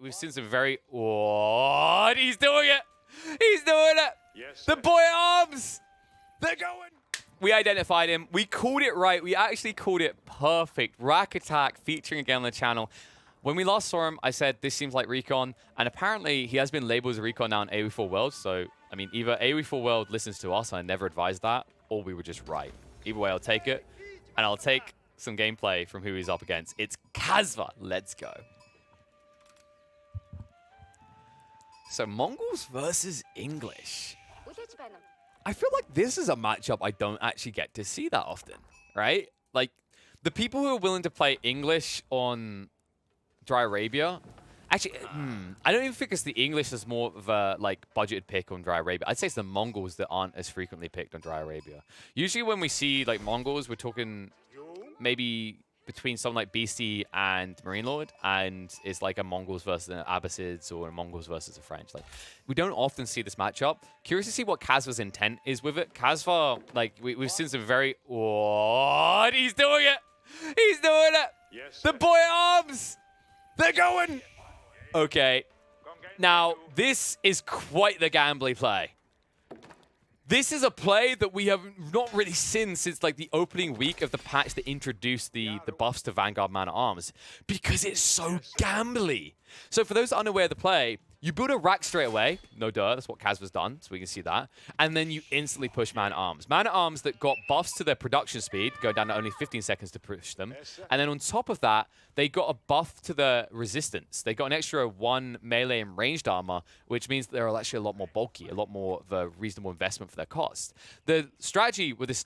we've seen some very... What? He's doing it! He's doing it! Yes, the boy at arms! They're going! We identified him. We called it right. We actually called it perfect. Rack Attack featuring again on the channel. When we last saw him, I said, this seems like Recon. And apparently, he has been labeled as a Recon now in AoE4 World. So, I mean, either AoE4 World listens to us, and I never advised that, or we were just right. Either way, I'll take it. And I'll take some gameplay from who he's up against. It's Kazva. Let's go. So, Mongols versus English. I feel like this is a matchup I don't actually get to see that often, right? Like, the people who are willing to play English on Dry Arabia, actually, I don't even think it's the English is more of a, like, budgeted pick on Dry Arabia. I'd say it's the Mongols that aren't as frequently picked on Dry Arabia. Usually when we see, like, Mongols, we're talking maybe between someone like Beastie and Marine Lord, and it's like a Mongols versus an Abbasids or a Mongols versus a French. Like, we don't often see this matchup. Curious to see what Kazva's intent is with it. Kazva, like, we've seen some very... What? He's doing it! He's doing it! Yes, the boy at arms! They're going! Okay. Now, this is quite the gambly play. This is a play that we have not really seen since like the opening week of the patch that introduced the buffs to Vanguard Man At Arms, because it's so gambly. So for those unaware of the play, you build a rack straight away. No duh, that's what Kazva's done, so we can see that. And then you instantly push Man At Arms. Man At Arms that got buffs to their production speed, go down to only 15 seconds to push them. And then on top of that, they got a buff to the resistance. They got an extra 1 melee and ranged armor, which means they're actually a lot more bulky, a lot more of a reasonable investment for their cost. The strategy with this,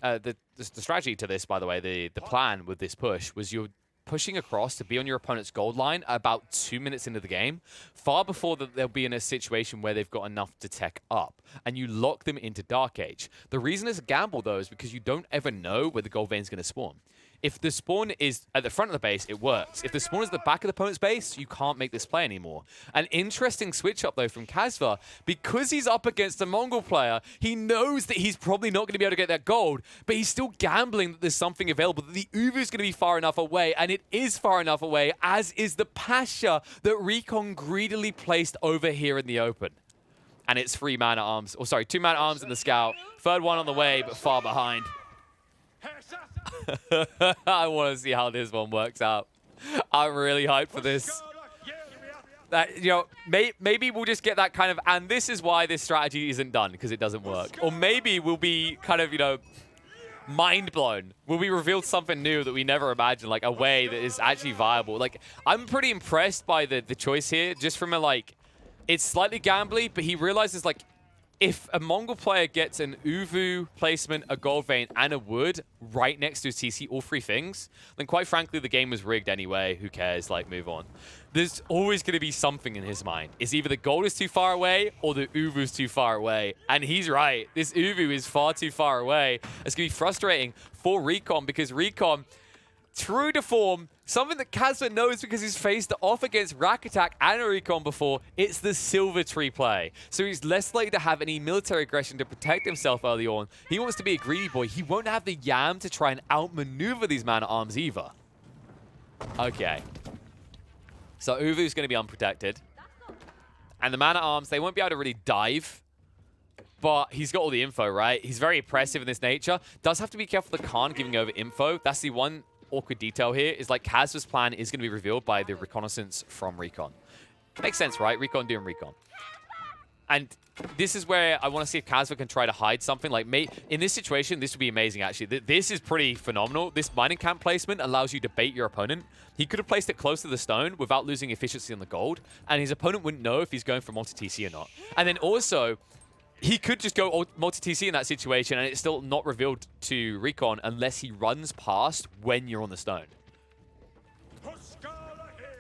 the strategy to this, by the way, the plan with this push was you're pushing across to be on your opponent's gold line about 2 minutes into the game, far before they'll be in a situation where they've got enough to tech up, and you lock them into Dark Age. The reason it's a gamble, though, is because you don't ever know where the gold vein is going to spawn. If the spawn is at the front of the base, it works. If the spawn is at the back of the opponent's base, you can't make this play anymore. An interesting switch up, though, from Kazva. Because he's up against a Mongol player, he knows that he's probably not going to be able to get that gold, but he's still gambling that there's something available, that the Uvu is going to be far enough away, and it is far enough away, as is the Pasha that Recon greedily placed over here in the open. And it's 3 Man At Arms. Oh, sorry, 2 Man At Arms in the scout. Third one on the way, but far behind. I want to see how this one works out. I'm really hyped for this. That, you know, maybe we'll just get that kind of, and this is why this strategy isn't done, because it doesn't work. Or maybe we'll be kind of, you know, mind blown. Will we reveal something new that we never imagined, like a way that is actually viable? Like, I'm pretty impressed by the choice here, just from a, like, it's slightly gambly, but he realizes, like, if a Mongol player gets an Uvu placement, a gold vein, and a wood right next to his TC, all 3 things, then quite frankly, the game was rigged anyway. Who cares? Like, move on. There's always going to be something in his mind. It's either the gold is too far away or the Uvu is too far away. And he's right. This Uvu is far too far away. It's going to be frustrating for Recon, because Recon, true to form, something that Kazva knows because he's faced off against Rack Attack and Recon before, it's the Silver Tree play. So he's less likely to have any military aggression to protect himself early on. He wants to be a greedy boy. He won't have the yam to try and outmaneuver these Man At Arms either. Okay. So Uvu's going to be unprotected. And the Man At Arms, they won't be able to really dive. But he's got all the info, right? He's very oppressive in this nature. Does have to be careful the Khan giving over info. That's the one awkward detail here, is like Kazva's plan is going to be revealed by the reconnaissance from Recon. Makes sense, right? Recon doing Recon. And this is where I want to see if Kazva can try to hide something. Like, in this situation, this would be amazing, actually. This is pretty phenomenal. This mining camp placement allows you to bait your opponent. He could have placed it close to the stone without losing efficiency on the gold, and his opponent wouldn't know if he's going for multi-TC or not. And then also, he could just go multi-TC in that situation, and it's still not revealed to Recon unless he runs past when you're on the stone.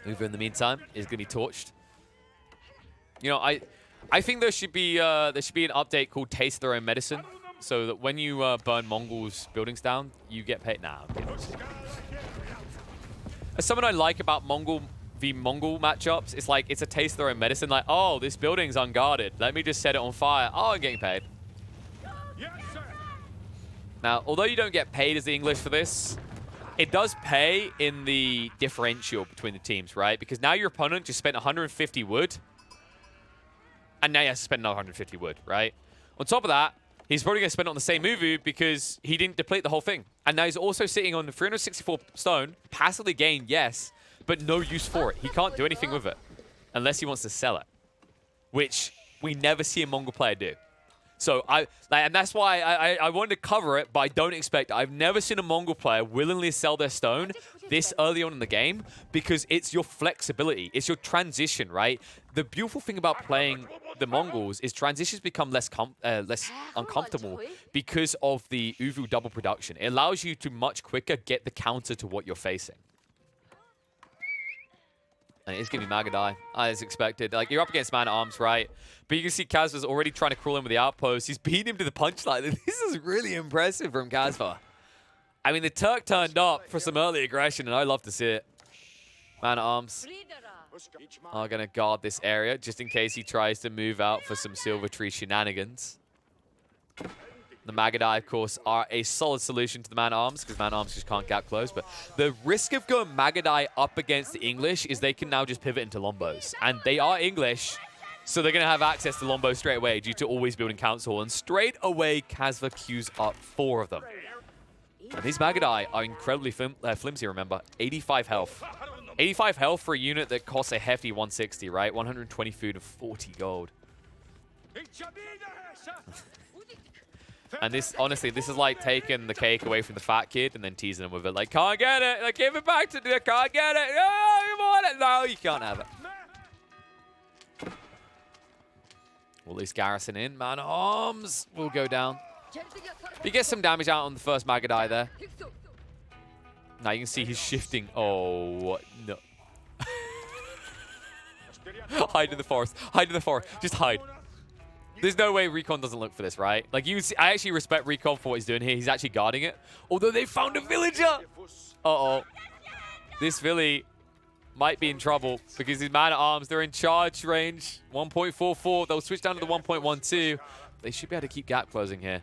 Uvu, in the meantime, is going to be torched. You know, I think there should be an update called Taste Their Own Medicine, so that when you burn Mongols' buildings down, you get paid. Nah, I'm kidding. As someone I like about Mongol matchups, it's like, it's a taste of their own medicine. Like, oh, this building's unguarded. Let me just set it on fire. Oh, I'm getting paid. Yes, sir. Now, although you don't get paid as the English for this, it does pay in the differential between the teams, right? Because now your opponent just spent 150 wood, and now he has to spend another 150 wood, right? On top of that, he's probably going to spend it on the same Uvu because he didn't deplete the whole thing. And now he's also sitting on 364 stone, passively gained, yes, but no use for it. He can't do anything with it unless he wants to sell it, which we never see a Mongol player do. So and that's why I wanted to cover it, but I don't expect it. I've never seen a Mongol player willingly sell their stone this early on in the game because it's your flexibility. It's your transition, right? The beautiful thing about playing the Mongols is transitions become less uncomfortable because of the Uvu double production. It allows you to much quicker get the counter to what you're facing. And it's going to be Magadai, as expected. Like, you're up against Man at Arms, right? But you can see Kazva's already trying to crawl in with the outpost. He's beating him to the punchline. This is really impressive from Kazva. I mean, the Turk turned up for some early aggression, and I love to see it. Man at Arms are going to guard this area, just in case he tries to move out for some Silver Tree shenanigans. The Magadai, of course, are a solid solution to the Man at Arms, because Man at Arms just can't gap close. But the risk of going Magadai up against the English is they can now just pivot into Lombos. And they are English, so they're going to have access to Lombos straight away due to always building Council. And straight away, Kazva queues up 4 of them. And these Magadai are incredibly flimsy, remember. 85 health. 85 health for a unit that costs a hefty 160, right? 120 food and 40 gold. And this, honestly, this is like taking the cake away from the fat kid and then teasing him with it. Like, can't get it. Like, give it back to me. Can't get it. Oh, you want it. No, you can't have it. Well, at least Garrison in. Man at Arms will go down. He gets some damage out on the first Magadai there. Now you can see he's shifting. Oh, no. Hide in the forest. Hide in the forest. Just hide. There's no way Recon doesn't look for this, right? Like, you see, I actually respect Recon for what he's doing here. He's actually guarding it. Although they found a villager. Uh-oh. This Villy might be in trouble because his Man at Arms, they're in charge range. 1.44. They'll switch down to the 1.12. They should be able to keep gap closing here.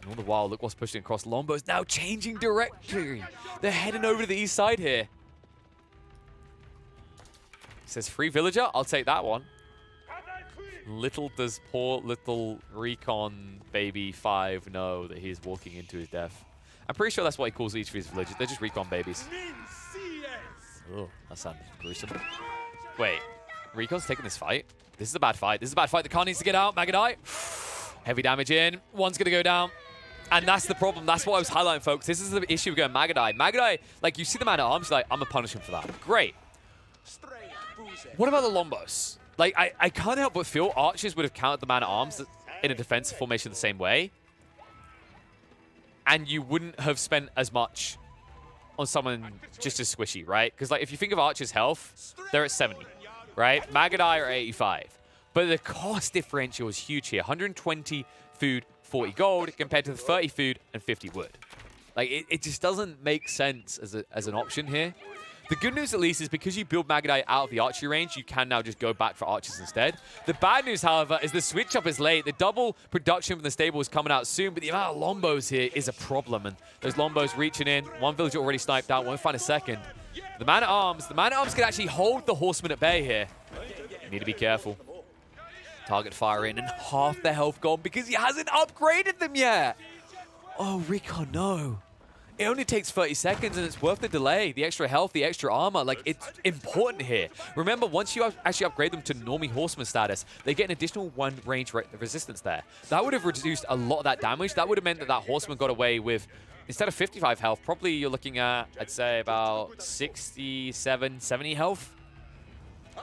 And all the while, look what's pushing across. Lombo's now changing direction. They're heading over to the east side here. He says, free villager. I'll take that one. Little does poor little Recon baby 5 know that he's walking into his death. I'm pretty sure that's what he calls each of his villagers. They're just Recon babies. Oh, that sounded gruesome. Wait, Recon's taking this fight? This is a bad fight. This is a bad fight. The car needs to get out. Magadai. Heavy damage in. One's going to go down. And that's the problem. That's what I was highlighting, folks. This is the issue with going Magadai. Magadai, like, you see the Man at Arms, like, I'm going to punish him for that. Great. What about the Lombos? Like, I can't help but feel archers would have countered the Man at Arms in a defensive formation the same way. And you wouldn't have spent as much on someone just as squishy, right? Because, like, if you think of archers' health, they're at 70, right? Magadai are 85. But the cost differential is huge here. 120 food, 40 gold, compared to the 30 food and 50 wood. Like, it just doesn't make sense as an option here. The good news, at least, is because you build Magadai out of the archery range, you can now just go back for archers instead. The bad news, however, is the switch up is late. The double production from the stable is coming out soon, but the amount of Lombos here is a problem. And those Lombos reaching in. One villager already sniped out. Won't find a second. The Man at Arms can actually hold the Horseman at bay here. You need to be careful. Target fire in, and half their health gone because he hasn't upgraded them yet. Oh, Recon, no. It only takes 30 seconds, and it's worth the delay. The extra health, the extra armor. Like, it's important here. Remember, once you actually upgrade them to Normie Horseman status, they get an additional 1 range resistance there. That would have reduced a lot of that damage. That would have meant that that Horseman got away with, instead of 55 health, probably you're looking at, I'd say, about 67, 70 health.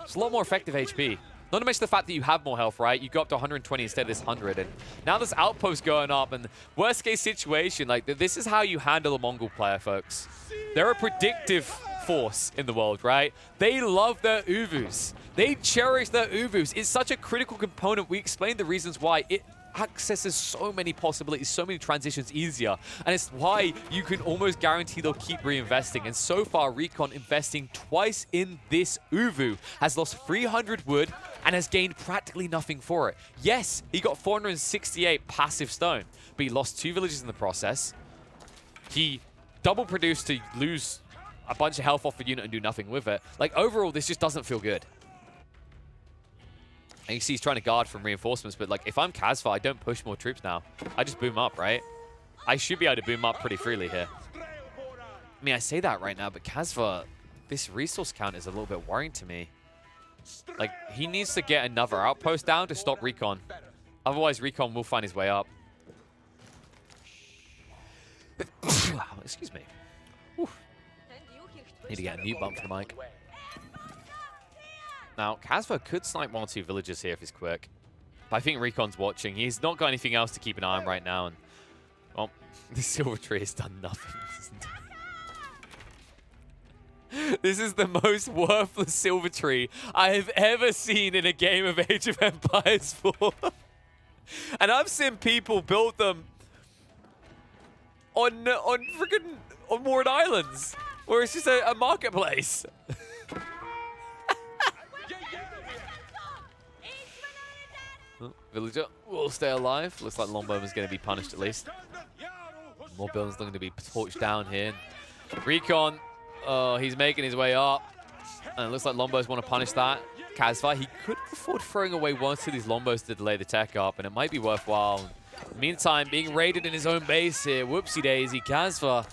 It's a lot more effective HP. Not to mention the fact that you have more health, right? You go up to 120 instead of this 100. And now this outpost going up. And worst case situation, like, this is how you handle a Mongol player, folks. They're a predictive force in the world, right? They love their Uvus. They cherish their Uvus. It's such a critical component. We explained the reasons why. It accesses so many possibilities, so many transitions easier. And it's why you can almost guarantee they'll keep reinvesting. And so far, Recon investing twice in this Uvu has lost 300 wood and has gained practically nothing for it. Yes, he got 468 passive stone, but he lost 2 villages in the process. He double produce to lose a bunch of health off a unit and do nothing with it. Like, overall, this just doesn't feel good. And you see he's trying to guard from reinforcements, but like, if I'm Casva, I don't push more troops now. I just boom up, right? I should be able to boom up pretty freely here. I mean, I say that right now, but Casva, this resource count is a little bit worrying to me. Like, he needs to get another outpost down to stop Recon. Otherwise, Recon will find his way up. Excuse me. Whew. Need to get a mute bump for the mic. Now, Casva could snipe 1 or 2 villagers here if he's quick. But I think Recon's watching. He's not got anything else to keep an eye on right now. And, well, the Silver Tree has done nothing. This is the most worthless Silver Tree I have ever seen in a game of Age of Empires 4. And I've seen people build them on Moored Islands, where it's just a marketplace. Oh, villager will stay alive. Looks like Longbow is going to be punished at least. More buildings looking to be torched down here. Recon, oh, he's making his way up. And it looks like Lombos want to punish that. Casva, he could afford throwing away 1 of these Lombos to delay the tech up, and it might be worthwhile. In the meantime, being raided in his own base here. Whoopsie daisy, Casva.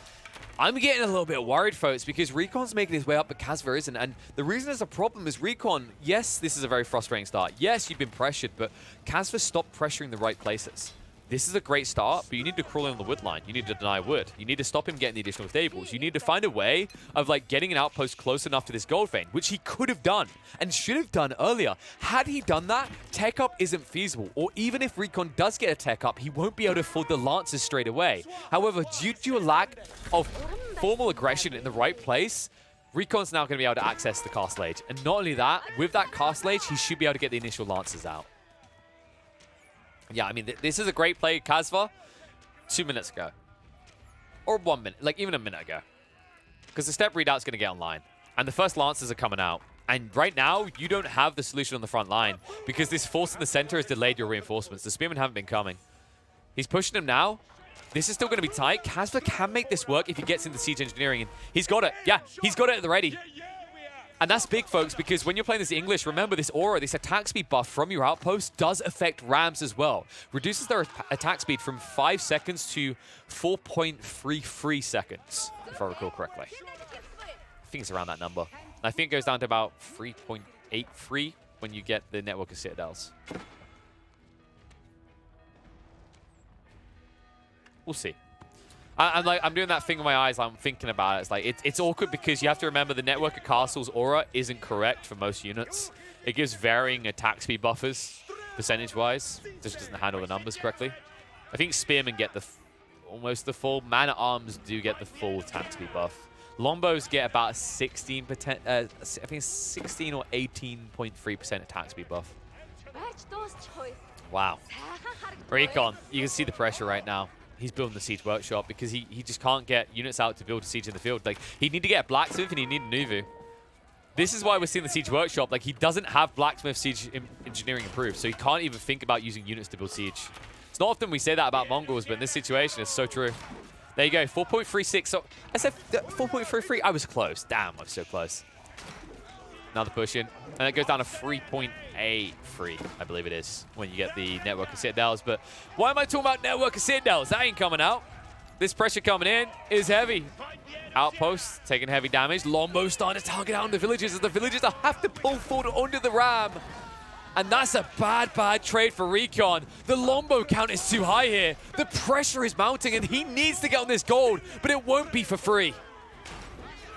I'm getting a little bit worried, folks, because Recon's making his way up, but Casva isn't. And the reason there's a problem is Recon, yes, this is a very frustrating start. Yes, you've been pressured, but Casva stopped pressuring the right places. This is a great start, but you need to crawl in on the wood line. You need to deny wood. You need to stop him getting the additional stables. You need to find a way of like getting an outpost close enough to this gold vein, which he could have done and should have done earlier. Had he done that, tech up isn't feasible. Or even if Recon does get a tech up, he won't be able to afford the lances straight away. However, due to a lack of formal aggression in the right place, Recon's now going to be able to access the Castle Age. And not only that, with that Castle Age, he should be able to get the initial lances out. Yeah, I mean, this is a great play, Casva, 2 minutes ago. Or 1 minute, like even a minute ago. Because the step readout's going to get online. And the first lances are coming out. And right now, you don't have the solution on the front line. Because this force in the center has delayed your reinforcements. The spearmen haven't been coming. He's pushing him now. This is still going to be tight. Casva can make this work if he gets into siege engineering. And he's got it. Yeah, he's got it at the ready. And that's big, folks, because when you're playing this English, remember this aura, this attack speed buff from your outpost does affect rams as well. Reduces their attack speed from 5 seconds to 4.33 seconds, if I recall correctly. I think it's around that number. And I think it goes down to about 3.83 when you get the network of citadels. We'll see. I'm doing that thing in my eyes. I'm thinking about it. It's like it's awkward because you have to remember the network of castles aura isn't correct for most units. It gives varying attack speed buffers, percentage-wise. Just doesn't handle the numbers correctly. I think spearmen get almost the full. Man at Arms do get the full attack speed buff. Longbows get about 16%. I think 16 or 18.3% attack speed buff. Wow. Recon, you can see the pressure right now. He's building the siege workshop because he just can't get units out to build a siege in the field. Like, he'd need to get a blacksmith and he'd need a Nuvu. This is why we're seeing the siege workshop. Like, he doesn't have blacksmith siege engineering improved, so he can't even think about using units to build siege. It's not often we say that about Mongols, but in this situation, it's so true. There you go, 4.36. So I said 4.33. I was close. Damn, I was so close. Another push in. And it goes down to 3.83, I believe it is, when you get the network of citadels. But why am I talking about network of citadels? That ain't coming out. This pressure coming in is heavy. Outposts taking heavy damage. Longbow starting to target down the villagers as the villagers have to pull forward onto the ram. And that's a bad, bad trade for Recon. The Longbow count is too high here. The pressure is mounting and he needs to get on this gold, but it won't be for free.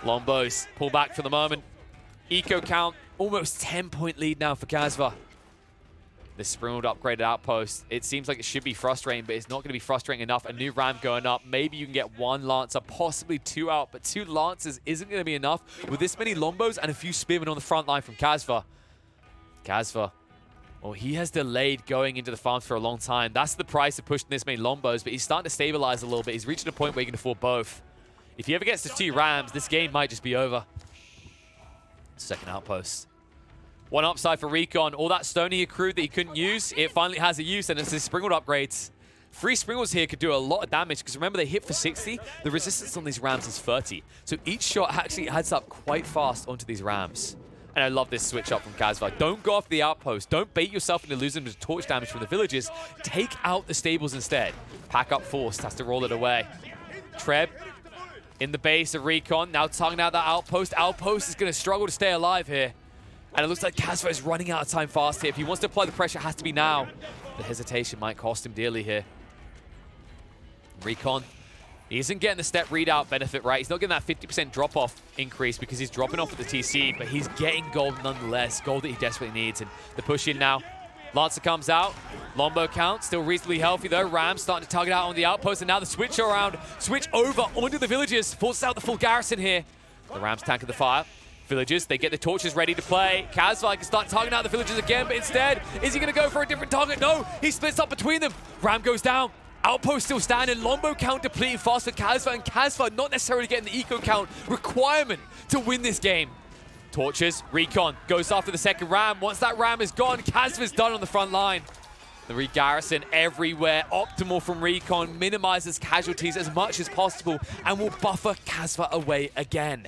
Longbows pull back for the moment. Eco count, almost 10-point lead now for Casva. This sprinkled upgraded outpost, it seems like it should be frustrating, but it's not going to be frustrating enough. A new ram going up. Maybe you can get 1 Lancer, possibly 2 out, but 2 Lancers isn't going to be enough with this many Lombos and a few Spearmen on the front line from Casva. Casva, well, he has delayed going into the farms for a long time. That's the price of pushing this many Lombos, but he's starting to stabilize a little bit. He's reaching a point where he can afford both. If he ever gets to 2 Rams, this game might just be over. Second outpost. 1 upside for Recon. All that stone he accrued that he couldn't use, it finally has a use, and it's his sprinkled upgrades. Free Sprinkles here could do a lot of damage because remember they hit for 60. The resistance on these rams is 30. So each shot actually adds up quite fast onto these rams. And I love this switch up from Kazva. Don't go after the outpost. Don't bait yourself into losing to torch damage from the villagers. Take out the stables instead. Pack up Forced. Has to roll it away. Treb in the base of Recon. Now targeting out that outpost. Outpost is going to struggle to stay alive here. And it looks like Kazva is running out of time fast here. If he wants to apply the pressure, it has to be now. The hesitation might cost him dearly here. Recon, he isn't getting the step readout benefit, right? He's not getting that 50% drop-off increase because he's dropping off at the TC, but he's getting gold nonetheless. Gold that he desperately needs. And the push in now. Lancer comes out. Lombo count, still reasonably healthy though. Ram starting to target out on the outpost, and now the switch around. Switch over onto the villagers. Forces out the full garrison here. The Rams tanking the fire. Villagers, they get the torches ready to play. Kazva can start targeting out the villagers again, but instead, is he going to go for a different target? No, he splits up between them. Ram goes down. Outpost still standing. Lombo count depleting fast for Kazva, and Kazva not necessarily getting the eco count requirement to win this game. Torches, Recon goes after the second ram. Once that ram is gone, Kazva's done on the front line. The re-garrison everywhere. Optimal from Recon, minimizes casualties as much as possible and will buffer Kazva away again.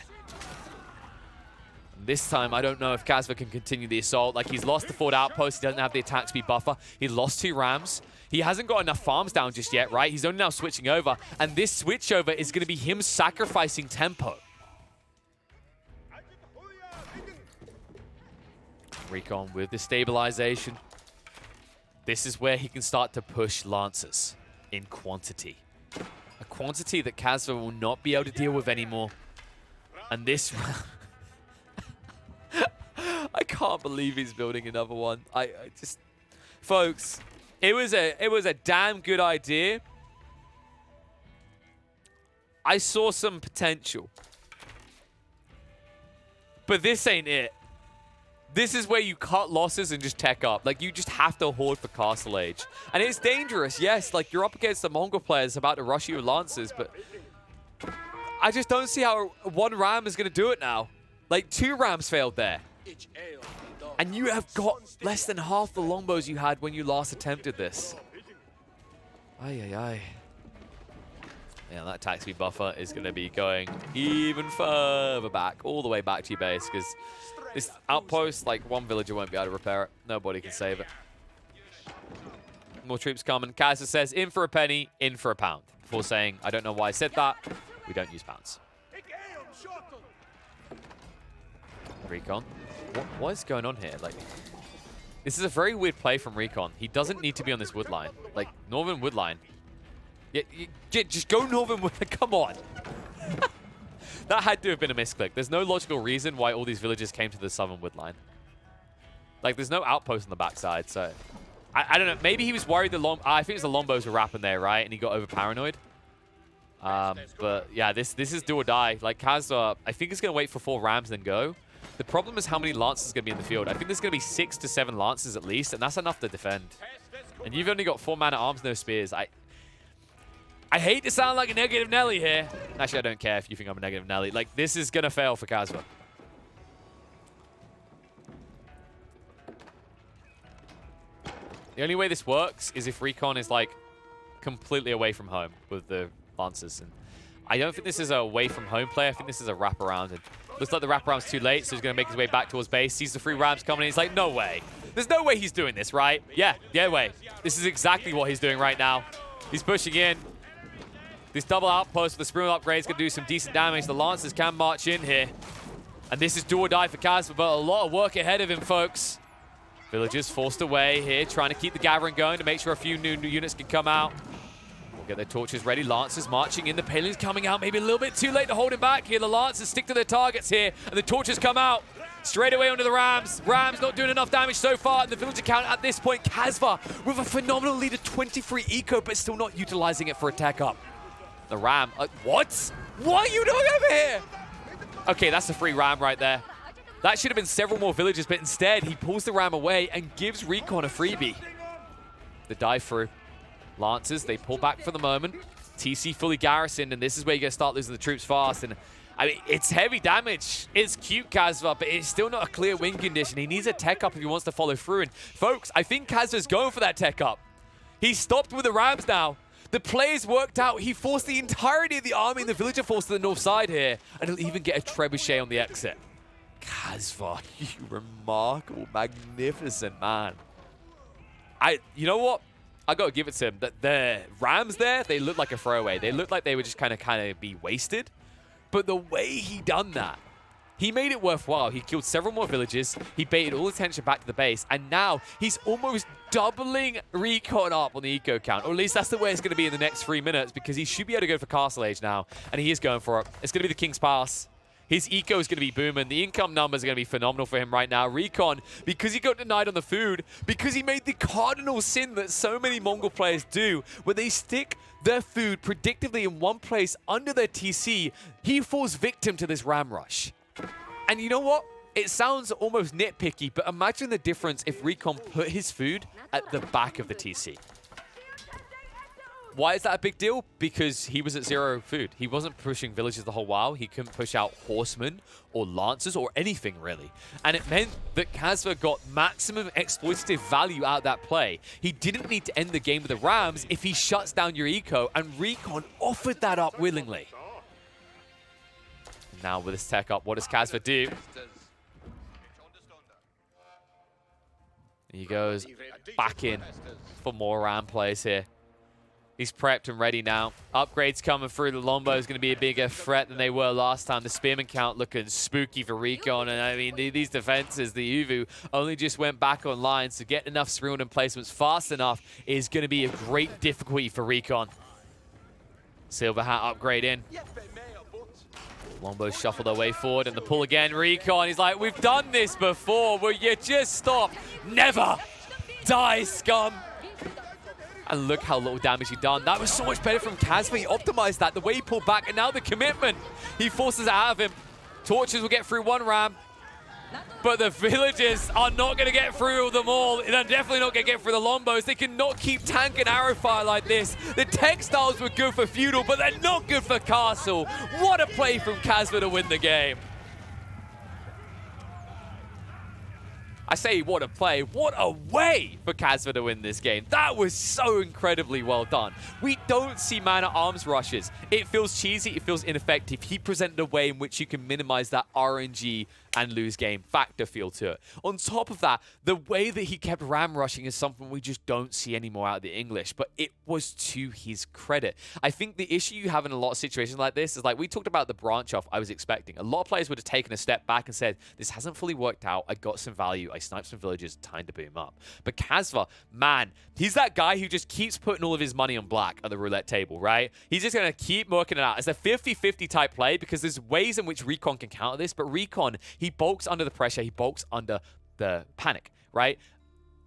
This time, I don't know if Kazva can continue the assault. Like, he's lost the forward outpost. He doesn't have the attack speed buffer. He lost 2 rams. He hasn't got enough farms down just yet, right? He's only now switching over. And this switchover is going to be him sacrificing tempo. Recon with the stabilization. This is where he can start to push Lancers in quantity. A quantity that Kazva will not be able to deal with anymore. And this... I can't believe he's building another one. I just... Folks, it was a damn good idea. I saw some potential. But this ain't it. This is where you cut losses and just tech up. Like, you just have to hoard for Castle Age. And it's dangerous, yes. Like, you're up against the Mongol players about to rush you with Lancers, but I just don't see how 1 ram is going to do it now. Like, 2 rams failed there. And you have got less than half the longbows you had when you last attempted this. Ay, ay, ay. Yeah, that attack speed buffer is going to be going even further back, all the way back to your base, because this outpost, like, 1 villager won't be able to repair it. Nobody can save it. More troops coming. Kaiser says, in for a penny, in for a pound. Before saying, I don't know why I said that. We don't use pounds. Recon. What is going on here? Like, this is a very weird play from Recon. He doesn't need to be on this wood line. Like, Northern wood line. Yeah, just go Northern wood. Come on. That had to have been a misclick. There's no logical reason why all these villages came to the southern wood line. Like, there's no outpost on the backside, so... I don't know. Maybe he was worried I think it was the Lombos were wrapping there, right? And he got over paranoid. But, yeah, this is do or die. Like, Kazva, I think he's going to wait for 4 rams and then go. The problem is how many Lancers are going to be in the field. I think there's going to be 6 to 7 Lancers at least, and that's enough to defend. And you've only got 4 man at arms, no spears. I hate to sound like a negative Nelly here. Actually, I don't care if you think I'm a negative Nelly. Like, this is going to fail for Kazva. The only way this works is if Recon is, like, completely away from home with the Lancers. And I don't think this is a away from home play. I think this is a wraparound. And looks like the wraparound's too late, so he's going to make his way back towards base. Sees the 3 rams coming in. He's like, no way. There's no way he's doing this, right? Yeah, way. This is exactly what he's doing right now. He's pushing in. This double outpost with the Sprinkle upgrade is going to do some decent damage. The Lancers can march in here. And this is do or die for Kazva, but a lot of work ahead of him, folks. Villagers forced away here, trying to keep the gathering going to make sure a few new units can come out. We'll get their torches ready. Lancers marching in. The Palings coming out maybe a little bit too late to hold him back here. The Lancers stick to their targets here, and the torches come out straight away onto the Rams. Rams not doing enough damage so far, and the villager count at this point. Kazva with a phenomenal lead of 23 eco, but still not utilizing it for a tech up. The Ram, what? What are you doing over here? Okay, that's a free Ram right there. That should have been several more villagers, but instead he pulls the Ram away and gives Recon a freebie. The dive through. Lancers, they pull back for the moment. TC fully garrisoned, and this is where you're going to start losing the troops fast. And I mean, it's heavy damage. It's cute, Kazva, but it's still not a clear win condition. He needs a tech up if he wants to follow through. And folks, I think Kazva's going for that tech up. He stopped with the Rams now. The plays worked out. He forced the entirety of the army and the villager force to the north side here. And he'll even get a trebuchet on the exit. Kazva, you remarkable, magnificent man. You know what? I got to give it to him. The Rams there, they looked like a throwaway. They looked like they would just kind of be wasted. But the way he done that, he made it worthwhile. He killed several more villages. He baited all attention back to the base. And now he's almost doubling recon up on the eco count. Or at least that's the way it's going to be in the next 3 minutes, because he should be able to go for Castle Age now. And he is going for it. It's going to be the King's Pass. His eco is going to be booming. The income numbers are going to be phenomenal for him right now. Recon, because he got denied on the food, because he made the cardinal sin that so many Mongol players do, where they stick their food predictably in one place under their TC, he falls victim to this ram rush. And you know what? It sounds almost nitpicky, but imagine the difference if Recon put his food at the back of the TC. Why is that a big deal? Because he was at 0 food. He wasn't pushing villages the whole while. He couldn't push out horsemen or lancers or anything, really. And it meant that Kazva got maximum exploitative value out of that play. He didn't need to end the game with the Rams if he shuts down your eco, and Recon offered that up willingly. Now with his tech up, what does Kazva do? He goes back in for more Ram plays here. He's prepped and ready now. Upgrades coming through. The Lombo is going to be a bigger threat than they were last time. The Spearman count looking spooky for Recon. And I mean, these defenses, the Uvu, only just went back online. So getting enough Cerulean placements fast enough is going to be a great difficulty for Recon. Silver Hat upgrade in. Lombo shuffle their way forward and the pull again. Recon, he's like, we've done this before. Will you just stop? Never die, scum. And look how little damage he done. That was so much better from Kazva. He optimized that, the way he pulled back, and now the commitment. He forces it out of him. Torches will get through one Ram, but the villagers are not going to get through them all. They're definitely not going to get through the Lombos. They cannot keep tank and arrow fire like this. The textiles were good for feudal, but they're not good for castle. What a play from Kazva to win the game. I say what a play, what a way for Kazva to win this game. That was so incredibly well done. We don't see Man at Arms rushes. It feels cheesy, it feels ineffective. He presented a way in which you can minimize that RNG and lose game factor feel to it. On top of that, the way that he kept ram rushing is something we just don't see anymore out of the English, but it was to his credit. I think the issue you have in a lot of situations like this is, like we talked about the branch off I was expecting. A lot of players would have taken a step back and said, this hasn't fully worked out. I got some value. I sniped some villagers. Time to boom up. But Kazva, man, he's that guy who just keeps putting all of his money on black at the roulette table, right? He's just going to keep working it out. It's a 50-50 type play because there's ways in which Recon can counter this, but Recon, he bulks under the pressure. He bulks under the panic, right?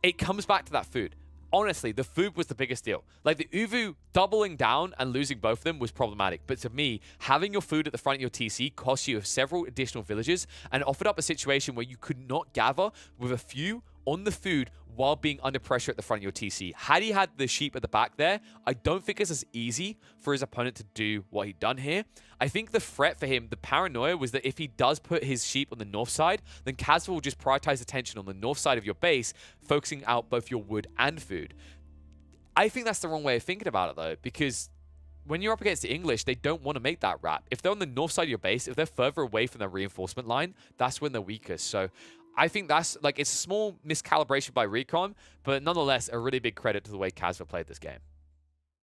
It comes back to that food. Honestly, the food was the biggest deal. Like, the Uvu doubling down and losing both of them was problematic. But to me, having your food at the front of your TC cost you several additional villages and offered up a situation where you could not gather with a few on the food while being under pressure at the front of your TC. Had he had the sheep at the back there, I don't think it's as easy for his opponent to do what he'd done here. I think the threat for him, the paranoia, was that if he does put his sheep on the north side, then Kazva will just prioritize attention on the north side of your base, focusing out both your wood and food. I think that's the wrong way of thinking about it, though, because when you're up against the English, they don't want to make that wrap. If they're on the north side of your base, if they're further away from their reinforcement line, that's when they're weakest. So I think that's, like, it's a small miscalibration by Recon, but nonetheless, a really big credit to the way Kazva played this game.